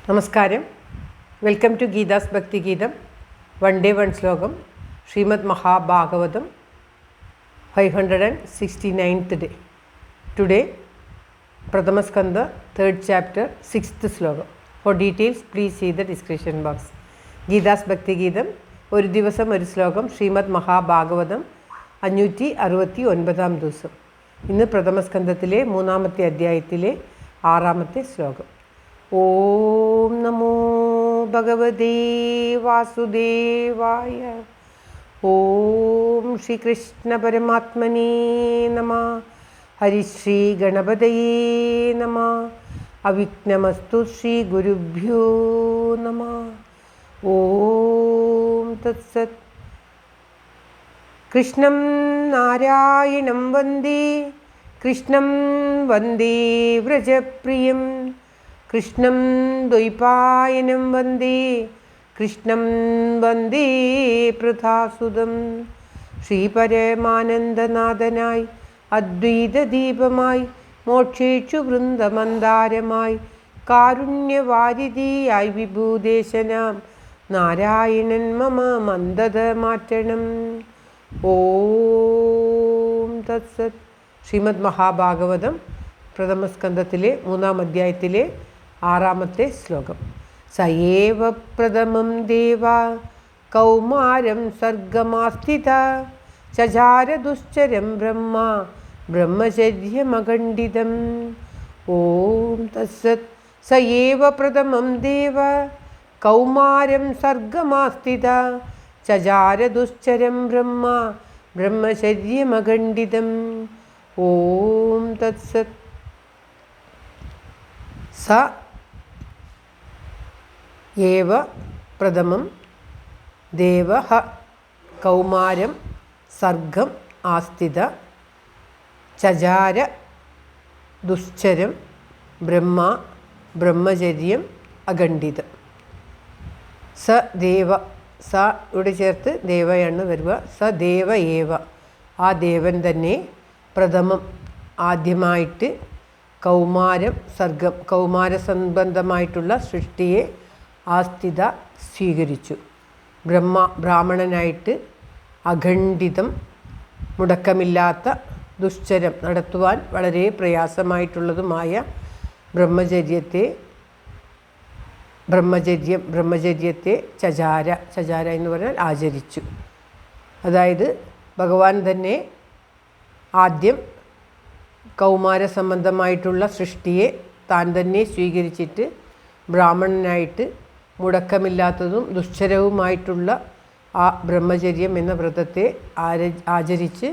നമസ്കാരം. Welcome to Geetha's ഭക്തി ഗീതം. വൺ ഡേ വൺ ശ്ലോകം. Shrimad Mahabhagavatam 569th day. Today, Pradhama Skanda, 3rd chapter, 6th ശ്ലോകം. For details, please see the description box. Geetha's ഭക്തി ഗീതം, ഒരു ദിവസം ഒരു ശ്ലോകം. ശ്രീമദ് മഹാഭാഗവതം 569 ദിവസം. ഇന്ന് പ്രഥമസ്കന്ധത്തിലെ 3ാമത്തെ അധ്യായത്തിലെ 6ാമത്തെ ശ്ലോകം. ഓം നമോ ഭഗവതേ വാസുദേവായ. ഓം ശ്രീകൃഷ്ണ പരമാത്മനേ നമഃ. ഹരിശ്രീ ഗണപതയേ നമഃ. അവിഘ്നമസ്തു ശ്രീ ഗുരുഭ്യോ നമഃ. ഓം തത്സത്. കൃഷ്ണം നാരായണം വന്ദേ, കൃഷ്ണം വന്ദേ വ്രജപ്രിയം, കൃഷ്ണം ദ്വൈപായനം വന്ദേ, കൃഷ്ണം വന്ദേ പൃഥാസുതം. ശ്രീപരമാനന്ദനാഥനായി അദ്വൈതദീപമായി, മോക്ഷേഷു വൃന്ദമന്ദാരമായി, കാരുണ്യവാരിധിയായി വിഭൂദേശനാം നാരായണൻ മമ മന്ദത മാറ്റണം. ഓം തത്സത്. ശ്രീമദ് മഹാഭാഗവതം പ്രഥമസ്കന്ധത്തിലെ 3ാം അധ്യായത്തിലെ 6ാമത്തെ ശ്ലോകം. സയേവ പ്രഥമം ദേവ കൗമാരം സർഗമാസ്ഥിത, ചചാര ദുശ്ചരം ബ്രഹ്മ ബ്രഹ്മചര്യമഖണ്ഡിതം. ഓം തത്സത്. സയേവ പ്രഥമം ദേവ കൗമാരം സർഗമാസ്ഥിത, ചചാര ദുശ്ചരം ബ്രഹ്മ ബ്രഹ്മചര്യമഖണ്ഡിതം. ഓം തത്സത്. സ ഏവ പ്രഥമം ദേവഃ കൗമാരം സർഗം ആസ്ഥിത, ചചാര ദുശ്ചരം ബ്രഹ്മ ബ്രഹ്മചര്യം അഖണ്ഡിതം. സ ദേവ, സ ഇവിടെ ചേർത്ത് ദേവയാണ് വരിക. സ ദേവ ഏവ, ആ ദേവൻ തന്നെ പ്രഥമം ആദ്യമായിട്ട് കൗമാരം സർഗം കൗമാര സംബന്ധമായിട്ടുള്ള സൃഷ്ടിയെ ആസ്ഥിത സ്വീകരിച്ചു. ബ്രാഹ്മണനായിട്ട് അഖണ്ഡിതം മുടക്കമില്ലാത്ത ദുശ്ചരം നടത്തുവാൻ വളരെ പ്രയാസമായിട്ടുള്ളതുമായ ബ്രഹ്മചര്യത്തെ ചചാര എന്ന് പറഞ്ഞാൽ ആചരിച്ചു. അതായത് ഭഗവാൻ തന്നെ ആദ്യം കൗമാര സംബന്ധമായിട്ടുള്ള സൃഷ്ടിയെ താൻ തന്നെ സ്വീകരിച്ചിട്ട് ബ്രാഹ്മണനായിട്ട് മുടക്കമില്ലാത്തതും ദുശ്ചരവുമായിട്ടുള്ള ആ ബ്രഹ്മചര്യം എന്ന വ്രതത്തെ ആചരിച്ച്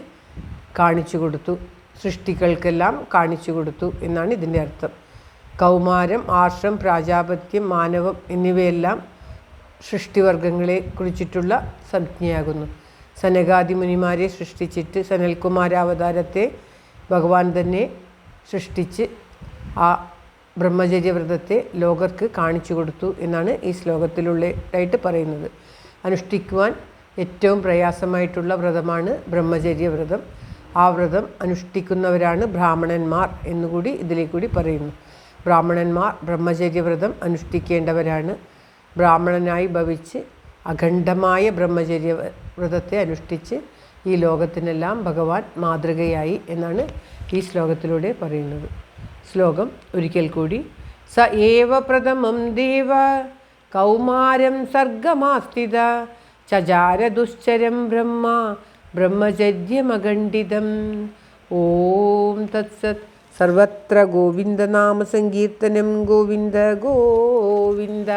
കാണിച്ചു കൊടുത്തു. സൃഷ്ടികൾക്കെല്ലാം കാണിച്ചു കൊടുത്തു എന്നാണ് ഇതിൻ്റെ അർത്ഥം. കൗമാരം, ആർഷം, പ്രാജാപത്യം, മാനവം എന്നിവയെല്ലാം സൃഷ്ടിവർഗങ്ങളെ കുറിച്ചിട്ടുള്ള സംജ്ഞയാകുന്നു. സനകാദി മുനിമാരെ സൃഷ്ടിച്ചിട്ട് സനൽകുമാരാവതാരത്തെ ഭഗവാൻ തന്നെ സൃഷ്ടിച്ച് ആ ബ്രഹ്മചര്യവ്രതത്തെ ലോകർക്ക് കാണിച്ചു കൊടുത്തു എന്നാണ് ഈ ശ്ലോകത്തിലുള്ളതായിട്ട് പറയുന്നത്. അനുഷ്ഠിക്കുവാൻ ഏറ്റവും പ്രയാസമായിട്ടുള്ള വ്രതമാണ് ബ്രഹ്മചര്യവ്രതം. ആ വ്രതം അനുഷ്ഠിക്കുന്നവരാണ് ബ്രാഹ്മണന്മാർ എന്നുകൂടി ഇതിലേക്കൂടി പറയുന്നു. ബ്രാഹ്മണന്മാർ ബ്രഹ്മചര്യവ്രതം അനുഷ്ഠിക്കേണ്ടവരാണ്. ബ്രാഹ്മണനായി ഭവിച്ച് അഖണ്ഡമായ ബ്രഹ്മചര്യവ്രതത്തെ അനുഷ്ഠിച്ച് ഈ ലോകത്തിനെല്ലാം ഭഗവാൻ മാതൃകയായി എന്നാണ് ഈ ശ്ലോകത്തിലൂടെ പറയുന്നത്. ശ്ലോകം ഒരിക്കൽ കൂടി. സ ഏവ പ്രഥമം ദേവ കൗമാരം സർഗമാസ്ഥിത, ചചാര ദുശ്ചരം ബ്രഹ്മ ബ്രഹ്മചര്യമഖണ്ഡിതം. ഓം തത്സത്. സർവത്ര ഗോവിന്ദനാമ സങ്കീർത്തനം. ഗോവിന്ദ ഗോവിന്ദ.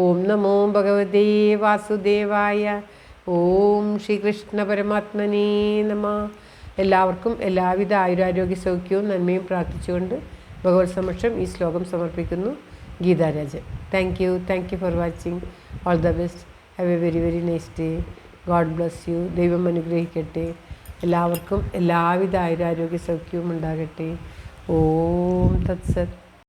ഓം നമോ ഭഗവതേ വാസുദേവായ. ഓം ശ്രീകൃഷ്ണ പരമാത്മനേ നമഃ. എല്ലാവർക്കും എല്ലാവിധ ആയുരാരോഗ്യ സൗഖ്യവും നന്മയും പ്രാർത്ഥിച്ചുകൊണ്ട് ഭഗവത് സമക്ഷം ഈ ശ്ലോകം സമർപ്പിക്കുന്നു. Geetha Rajan. Thank you for watching. All the best. Have A very very nice day. God bless you. ദൈവം അനുഗ്രഹിക്കട്ടെ. എല്ലാവർക്കും എല്ലാവിധ ആയുരാരോഗ്യ സൗഖ്യവും ഉണ്ടാകട്ടെ. ഓം തത്സത്.